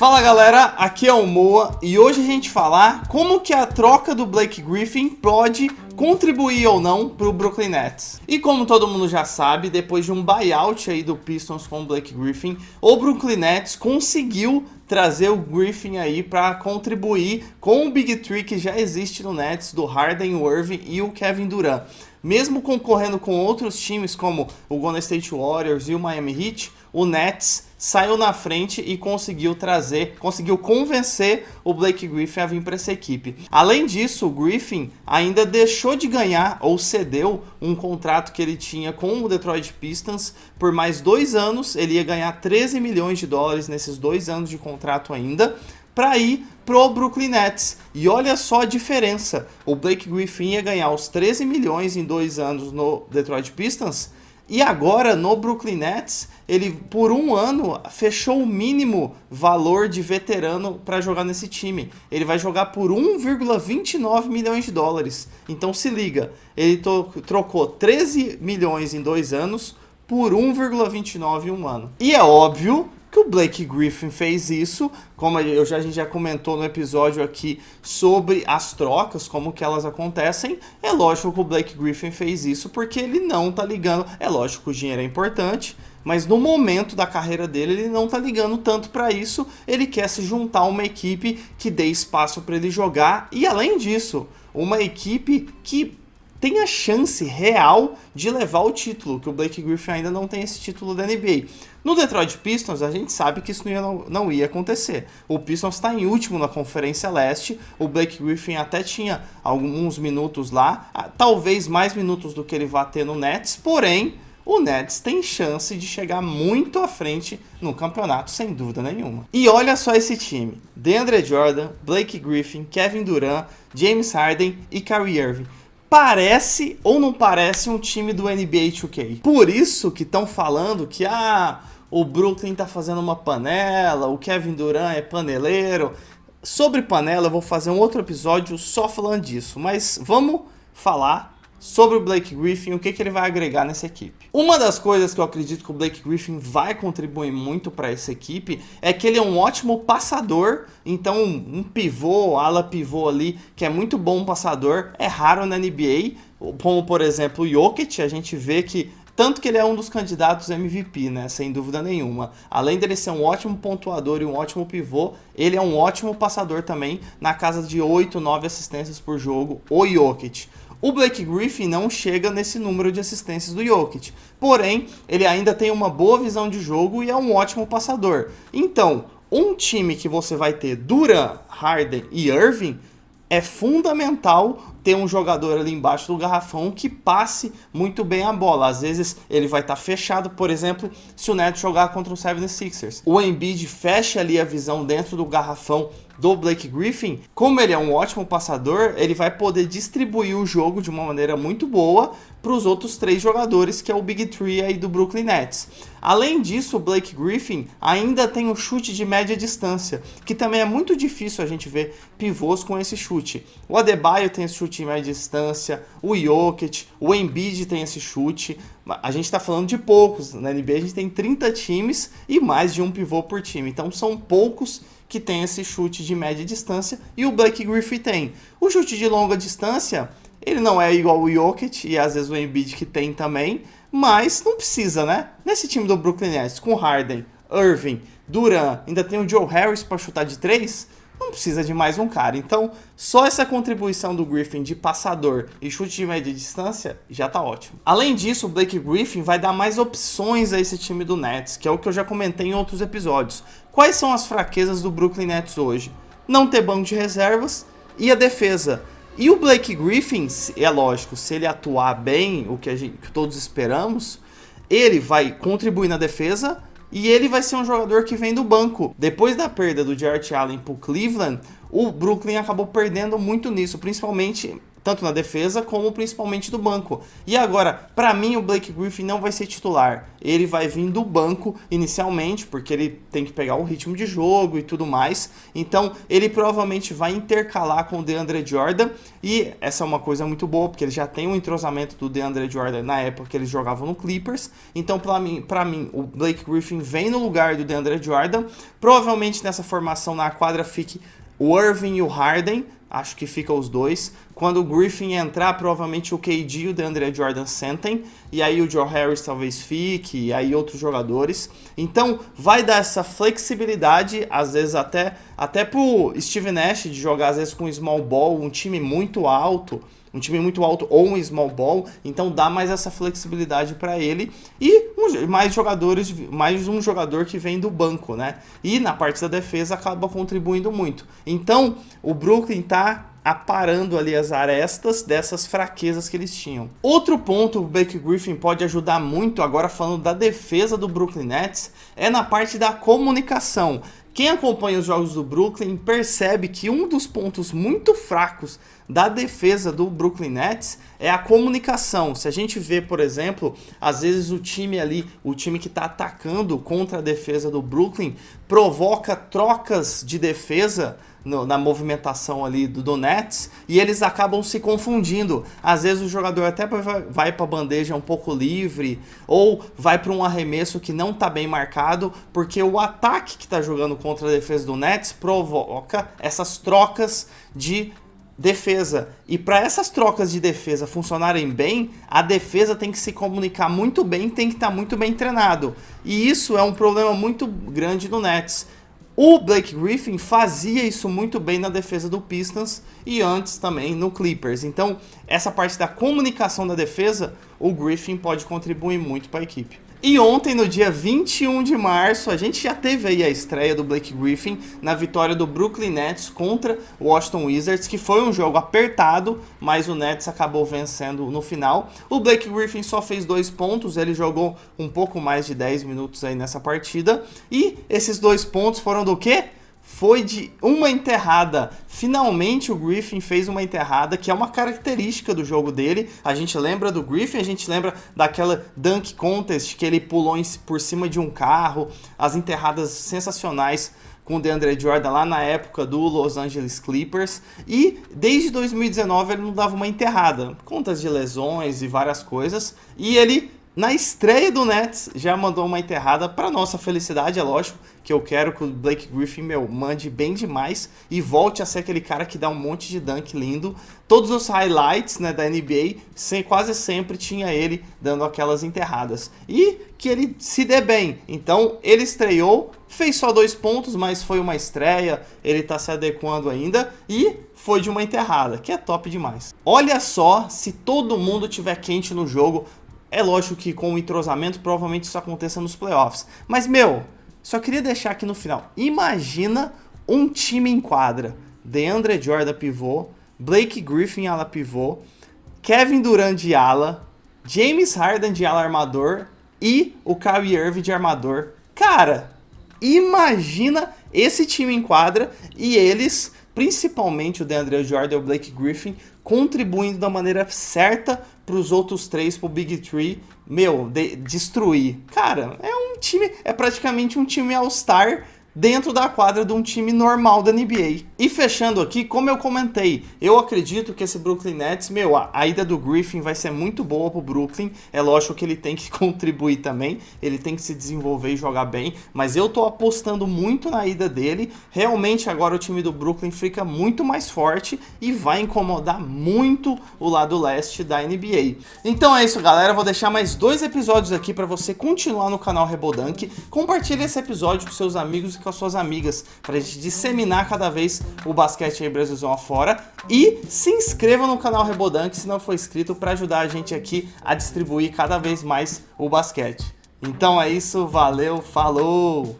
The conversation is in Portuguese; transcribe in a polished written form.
Fala galera, aqui é o Moa e hoje a gente falar como que a troca do Blake Griffin pode contribuir ou não para o Brooklyn Nets. E como todo mundo já sabe, depois de um buyout aí do Pistons com o Blake Griffin, o Brooklyn Nets conseguiu trazer o Griffin aí para contribuir com o Big Three que já existe no Nets, do Harden, o Irving e o Kevin Durant. Mesmo concorrendo com outros times como o Golden State Warriors e o Miami Heat, o Nets saiu na frente e conseguiu convencer o Blake Griffin a vir para essa equipe. Além disso, o Griffin ainda deixou de ganhar ou cedeu um contrato que ele tinha com o Detroit Pistons por mais 2 anos. Ele ia ganhar 13 milhões de dólares nesses 2 anos de contrato ainda, para ir pro Brooklyn Nets. E olha só a diferença, o Blake Griffin ia ganhar os 13 milhões em 2 anos no Detroit Pistons, e agora no Brooklyn Nets, ele por 1 ano fechou o mínimo valor de veterano para jogar nesse time. Ele vai jogar por 1,29 milhões de dólares. Então se liga, ele trocou 13 milhões em 2 anos por 1,29 em 1 ano. E é óbvio que o Blake Griffin fez isso, como a gente já comentou no episódio aqui sobre as trocas, como que elas acontecem. É lógico que o Blake Griffin fez isso porque ele não tá ligando. É lógico que o dinheiro é importante, mas no momento da carreira dele ele não tá ligando tanto para isso. Ele quer se juntar a uma equipe que dê espaço para ele jogar e, além disso, uma equipe que tem a chance real de levar o título, que o Blake Griffin ainda não tem esse título da NBA. No Detroit Pistons, a gente sabe que isso não ia acontecer. O Pistons está em último na Conferência Leste, o Blake Griffin até tinha alguns minutos lá, talvez mais minutos do que ele vai ter no Nets, porém, o Nets tem chance de chegar muito à frente no campeonato, sem dúvida nenhuma. E olha só esse time: DeAndre Jordan, Blake Griffin, Kevin Durant, James Harden e Kyrie Irving. Parece ou não parece um time do NBA 2K? Por isso que estão falando que o Brooklyn tá fazendo uma panela, o Kevin Durant é paneleiro. Sobre panela eu vou fazer um outro episódio só falando disso, mas vamos falar sobre o Blake Griffin, o que ele vai agregar nessa equipe. Uma das coisas que eu acredito que o Blake Griffin vai contribuir muito para essa equipe é que ele é um ótimo passador. Então um pivô, ala pivô ali, que é muito bom passador, é raro na NBA, como por exemplo o Jokic. A gente vê que tanto que ele é um dos candidatos MVP, né? Sem dúvida nenhuma. Além dele ser um ótimo pontuador e um ótimo pivô, ele é um ótimo passador também, na casa de 8, 9 assistências por jogo, o Jokic. O Blake Griffin não chega nesse número de assistências do Jokic, porém, ele ainda tem uma boa visão de jogo e é um ótimo passador. Então, um time que você vai ter Durant, Harden e Irving, é fundamental ter um jogador ali embaixo do garrafão que passe muito bem a bola. Às vezes ele vai estar fechado, por exemplo, se o Nets jogar contra o 76ers. O Embiid fecha ali a visão dentro do garrafão do Blake Griffin. Como ele é um ótimo passador, ele vai poder distribuir o jogo de uma maneira muito boa para os outros 3 jogadores, que é o Big Three aí do Brooklyn Nets. Além disso, o Blake Griffin ainda tem um chute de média distância, que também é muito difícil a gente ver pivôs com esse chute. O Adebayo tem esse chute de média distância, o Jokic, o Embiid tem esse chute. A gente está falando de poucos, na NBA a gente tem 30 times e mais de um pivô por time, então são poucos que tem esse chute de média distância, e o Blake Griffin tem. O chute de longa distância, ele não é igual o Jokic e às vezes o Embiid que tem também, mas não precisa, né? Nesse time do Brooklyn Nets, com Harden, Irving, Durant, ainda tem o Joe Harris para chutar de 3, não precisa de mais um cara. Então, só essa contribuição do Griffin de passador e chute de média distância já tá ótimo. Além disso, o Blake Griffin vai dar mais opções a esse time do Nets, que é o que eu já comentei em outros episódios. Quais são as fraquezas do Brooklyn Nets hoje? Não ter banco de reservas e a defesa. E o Blake Griffin, é lógico, se ele atuar bem, o que todos esperamos, ele vai contribuir na defesa e ele vai ser um jogador que vem do banco. Depois da perda do Jarrett Allen pro Cleveland, o Brooklyn acabou perdendo muito nisso, principalmente tanto na defesa como principalmente do banco. E agora, para mim, o Blake Griffin não vai ser titular. Ele vai vir do banco inicialmente, porque ele tem que pegar o ritmo de jogo e tudo mais. Então, ele provavelmente vai intercalar com o DeAndre Jordan. E essa é uma coisa muito boa, porque ele já tem um entrosamento do DeAndre Jordan na época que eles jogavam no Clippers. Então, para mim, o Blake Griffin vem no lugar do DeAndre Jordan. Provavelmente nessa formação na quadra fique o Irving e o Harden. Acho que fica os dois. Quando o Griffin entrar, provavelmente o KD e o DeAndre Jordan sentem. E aí o Joe Harris talvez fique. E aí outros jogadores. Então vai dar essa flexibilidade. Às vezes até pro Steve Nash de jogar às vezes com um small ball. Um time muito alto ou um small ball, então dá mais essa flexibilidade para ele e mais um jogador que vem do banco, né? E na parte da defesa acaba contribuindo muito. Então o Brooklyn tá aparando ali as arestas dessas fraquezas que eles tinham. Outro ponto que o Blake Griffin pode ajudar muito, agora falando da defesa do Brooklyn Nets, é na parte da comunicação. Quem acompanha os jogos do Brooklyn percebe que um dos pontos muito fracos da defesa do Brooklyn Nets é a comunicação. Se a gente vê, por exemplo, às vezes o time que está atacando contra a defesa do Brooklyn, provoca trocas de defesa na movimentação ali do Nets e eles acabam se confundindo. Às vezes o jogador até vai para a bandeja um pouco livre ou vai para um arremesso que não está bem marcado, porque o ataque que está jogando contra a defesa do Nets provoca essas trocas de defesa. E para essas trocas de defesa funcionarem bem, a defesa tem que se comunicar muito bem, tem que estar muito bem treinado. E isso é um problema muito grande no Nets. O Blake Griffin fazia isso muito bem na defesa do Pistons e antes também no Clippers. Então, essa parte da comunicação da defesa, o Griffin pode contribuir muito para a equipe. E ontem, no dia 21 de março, a gente já teve aí a estreia do Blake Griffin na vitória do Brooklyn Nets contra o Washington Wizards, que foi um jogo apertado, mas o Nets acabou vencendo no final. O Blake Griffin só fez 2 pontos, ele jogou um pouco mais de 10 minutos aí nessa partida, e esses 2 pontos foram do quê? Foi de uma enterrada. Finalmente o Griffin fez uma enterrada, que é uma característica do jogo dele. A gente lembra do Griffin, a gente lembra daquela dunk contest que ele pulou por cima de um carro, as enterradas sensacionais com o DeAndre Jordan lá na época do Los Angeles Clippers. E desde 2019 ele não dava uma enterrada, contas de lesões e várias coisas. E ele, na estreia do Nets, já mandou uma enterrada. Para nossa felicidade, é lógico que eu quero que o Blake Griffin, mande bem demais e volte a ser aquele cara que dá um monte de dunk lindo. Todos os highlights, né, da NBA, quase sempre tinha ele dando aquelas enterradas. E que ele se dê bem. Então, ele estreou, fez só 2 pontos, mas foi uma estreia, ele tá se adequando ainda e foi de uma enterrada, que é top demais. Olha só, se todo mundo tiver quente no jogo, é lógico que com o entrosamento provavelmente isso aconteça nos playoffs. Mas, só queria deixar aqui no final. Imagina um time em quadra. DeAndre Jordan pivô, Blake Griffin ala pivô, Kevin Durant de ala, James Harden de ala armador e o Kyrie Irving de armador. Cara, imagina esse time em quadra e eles, principalmente o DeAndre Jordan e o Blake Griffin, contribuindo da maneira certa para os outros 3, pro Big Three, destruir. Cara, é praticamente um time All-Star dentro da quadra de um time normal da NBA. E fechando aqui, como eu comentei, eu acredito que esse Brooklyn Nets, a ida do Griffin vai ser muito boa pro Brooklyn. É lógico que ele tem que contribuir também, ele tem que se desenvolver e jogar bem, mas eu tô apostando muito na ida dele. Realmente agora o time do Brooklyn fica muito mais forte e vai incomodar muito o lado leste da NBA. Então é isso, galera, vou deixar mais 2 episódios aqui para você continuar no canal Rebodunk. Compartilhe esse episódio com seus amigos e com as suas amigas, pra gente disseminar cada vez o basquete aí Brasilzão afora. E se inscreva no canal Rebodunk se não for inscrito, para ajudar a gente aqui a distribuir cada vez mais o basquete. Então é isso, valeu, falou!